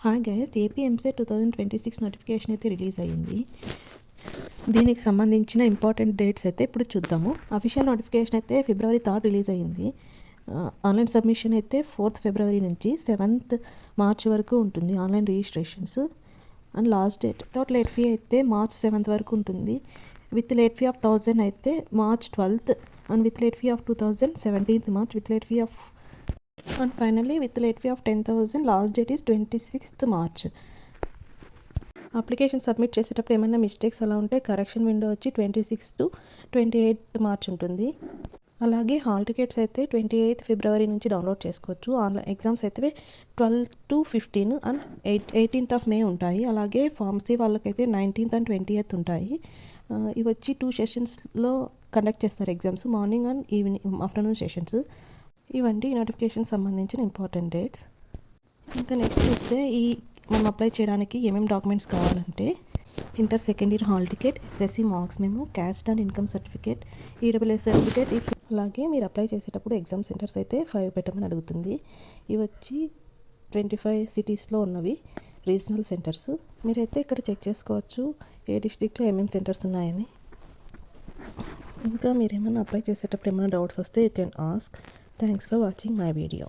Hi guys, AP EAMCET 2026 notification అయితే release అయ్యింది. దీనికి సంబంధించిన ఇంపార్టెంట్ డేట్స్ అయితే ఇప్పుడు చూద్దాము. అఫీషియల్ నోటిఫికేషన్ అయితే February 3 రిలీజ్ అయ్యింది. ఆన్లైన్ సబ్మిషన్ అయితే 4th February నుంచి 7th March వరకు ఉంటుంది online registrations. And last date without late fee అయితే March 7th వరకు ఉంటుంది. విత్ లేట్ ఫీ ఆఫ్ 1000 అయితే March 12th and with late fee of 2000 17th March with late fee of and finally with late fee of 10,000 last date is 26th March. Application submit చేసేటప్పుడు ఏమైనా mistakes అలా ఉంటే correction window వచ్చి 26th to 28th March ఉంటుంది. అలాగే hall tickets అయితే 28th February నుంచి download చేసుకోవచ్చు. ఆన్లైన్ ఎగ్జామ్స్ అయితే 12 to 15 and 18th of May ఉంటాయి. అలాగే ఫార్మసీ వాళ్ళకైతే 19th and 20th ఉంటాయి. ఇవి వచ్చి 2 సెషన్స్లో కండక్ట్ చేస్తారు exams, morning and evening afternoon sessions. ఇవండి నోటిఫికేషన్ సంబంధించిన ఇంపార్టెంట్ డేట్స్. ఇంకా నెక్స్ట్ చూస్తే మనం అప్లై చేయడానికి ఏమేమి డాక్యుమెంట్స్ కావాలంటే inter second year hall ticket, SSC marks మేము, caste and income certificate, EWS certificate. అలాగే మీరు అప్లై చేసేటప్పుడు ఎగ్జామ్ సెంటర్స్ అయితే 5 పెట్టమని అడుగుతుంది. ఇవి వచ్చి 25 సిటీస్లో ఉన్నవి రీజనల్ సెంటర్స్. మీరైతే ఇక్కడ చెక్ చేసుకోవచ్చు ఏ డిస్ట్రిక్ట్లో ఏమేమి సెంటర్స్ ఉన్నాయని. ఇంకా మీరు ఏమైనా అప్లై చేసేటప్పుడు ఏమైనా డౌట్స్ వస్తే you can ask. Thanks for watching my video.